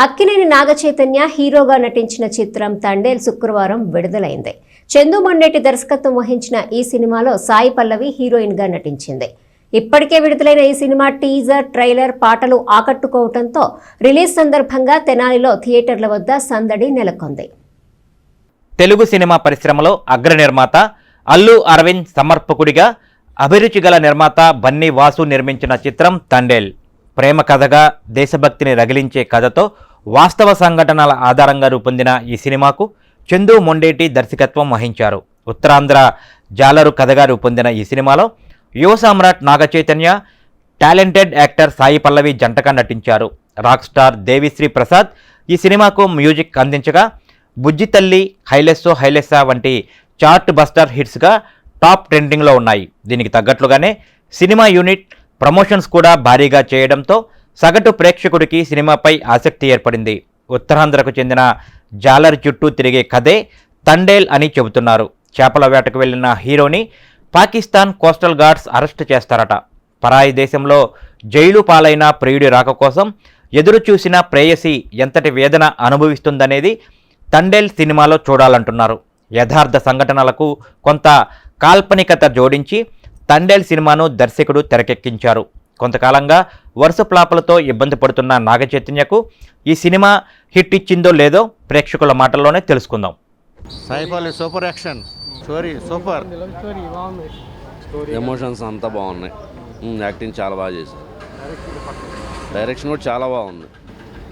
అక్కినేని నాగచైతన్య హీరోగా నటించిన చిత్రం తండేల్ శుక్రవారం విడుదలైంది. చందు మొండేటి దర్శకత్వం వహించిన ఈ సినిమాలో సాయి పల్లవి హీరోయిన్ గా నటించింది. ఇప్పటికే విడుదలైన ఈ సినిమా టీజర్, ట్రైలర్, పాటలు ఆకట్టుకోవడంతో రిలీజ్ సందర్భంగా తెనాలిలో థియేటర్ల వద్ద సందడి నెలకొంది. తెలుగు సినిమా పరిశ్రమలో అగ్ర నిర్మాత అల్లు అరవింద్ సమర్పకుడిగా అభిరుచి గల నిర్మాత బన్నీ వాసు నిర్మించిన చిత్రం తండేల్. ప్రేమ కథగా దేశభక్తిని రగిలించే కథతో వాస్తవ సంఘటనల ఆధారంగా రూపొందిన ఈ సినిమాకు చందు మొండేటి దర్శకత్వం వహించారు. ఉత్తరాంధ్ర జాలరు కథగా రూపొందిన ఈ సినిమాలో యువ సామ్రాట్ నాగచైతన్య, టాలెంటెడ్ యాక్టర్ సాయి పల్లవి జంటగా నటించారు. రాక్ స్టార్ దేవిశ్రీ ప్రసాద్ ఈ సినిమాకు మ్యూజిక్ అందించగా బుజ్జి తల్లి, హైలెస్సో హైలెస్సా వంటి చార్ట్ బస్టర్ హిట్స్గా టాప్ ట్రెండింగ్లో ఉన్నాయి. దీనికి తగ్గట్లుగానే సినిమా యూనిట్ ప్రమోషన్స్ కూడా భారీగా చేయడంతో సగటు ప్రేక్షకుడికి సినిమాపై ఆసక్తి ఏర్పడింది. ఉత్తరాంధ్రకు చెందిన జాలర్ చుట్టూ తిరిగే కథే తండేల్ అని చెబుతున్నారు. చేపల వేటకు వెళ్లిన హీరోని పాకిస్తాన్ కోస్టల్ గార్డ్స్ అరెస్ట్ చేస్తారట. పరాయి దేశంలో జైలు పాలైన ప్రియుడి రాక కోసం ఎదురు చూసిన ప్రేయసి ఎంతటి వేదన అనుభవిస్తుందనేది తండేల్ సినిమాలో చూడాలంటున్నారు. యథార్థ సంఘటనలకు కొంత కాల్పనికత జోడించి తండేల్ సినిమాను దర్శకుడు తెరకెక్కించారు. కొంతకాలంగా వరుస ఫ్లాపులతో ఇబ్బంది పడుతున్న నాగచైతన్యకు ఈ సినిమా హిట్ ఇచ్చిందో లేదో ప్రేక్షకుల మాటల్లోనే తెలుసుకుందాం. Sai Pallavi super action story super, emotions అంతా బాగున్నాయి. యాక్టింగ్ చాలా బాగా చేశారు. డైరెక్షన్ కూడా చాలా బాగుంది.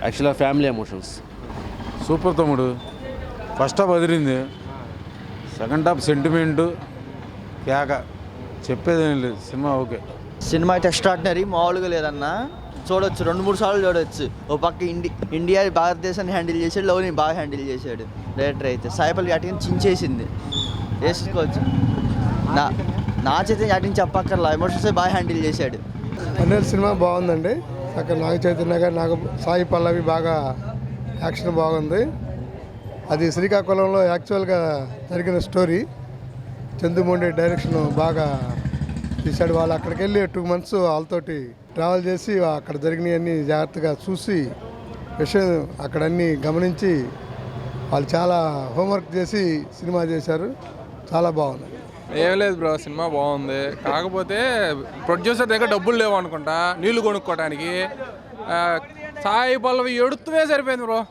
యాక్చువల్గా ఫ్యామిలీ ఎమోషన్స్ సూపర్ తమ్ముడు. ఫస్ట్ హాఫ్ అదిరింది, సెకండ్ హాఫ్ సెంటిమెంటు కేక, చెప్పేదేం లేదు. Cinema okay. సినిమా అయితే ఎక్స్ట్రాడినరీ, మామూలుగా లేదన్నా. చూడొచ్చు, 2-3 సార్లు చూడొచ్చు. ఓ పక్క ఇండియా భారతదేశాన్ని హ్యాండిల్ చేశాడు, లవ్ని బాగా హ్యాండిల్ చేశాడు డైరెక్టర్ అయితే. సాయిపల్లి యాక్టింగ్ చించేసింది, వేసుకోవచ్చు. నా చేతి యాక్టింగ్ చెప్పక్కర్లా, ఎమోషన్స్ బాగా హ్యాండిల్ చేశాడు. తండేల్ సినిమా బాగుందండి. అక్కడ నాగ చైతన్య గారు, సాయి పల్లవి బాగా యాక్షన్ బాగుంది. అది శ్రీకాకుళంలో యాక్చువల్గా జరిగిన స్టోరీ. చందు మొండేటి డైరెక్షన్ బాగా తీశాడు. వాళ్ళు అక్కడికి వెళ్ళి 2 months వాళ్ళతోటి ట్రావెల్ చేసి అక్కడ జరిగినవన్నీ జాగ్రత్తగా చూసి విషయం అక్కడ అన్నీ గమనించి వాళ్ళు చాలా హోంవర్క్ చేసి సినిమా చేశారు. చాలా బాగుంది. ఏం లేదు బ్రో, సినిమా బాగుంది. కాకపోతే ప్రొడ్యూసర్ దగ్గర డబ్బులు లేవు అనుకుంటా నీళ్లు కొనుక్కోవడానికి. సాయి పల్లవి ఎడుతువే సరిపోయింది బ్రో.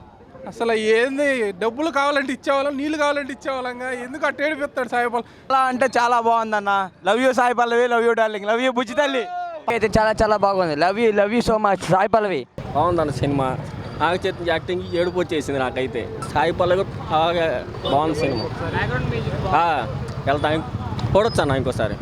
అసలు ఏంది, డబ్బులు కావాలంటే ఇచ్చేవాళ్ళం, నీళ్ళు కావాలంటే ఇచ్చేవాళ్ళంగా. ఎందుకు అట్ట ఏడిపిస్తాడు సాయి పల్లవి? అలా అంటే చాలా బాగుందన్న. Love you Sai Pallavi, love you darling, love you బుజ్జి తల్లి. అయితే చాలా బాగుంది. Love you so much Sai Pallavi. బాగుందన్న సినిమా. నాగచైతన్య యాక్టింగ్ ఏడుపు వచ్చేసింది నాకైతే. సాయి పల్లవి బాగా బాగుంది సినిమా. వెళ్తాను, చూడొచ్చు అన్న ఇంకోసారి.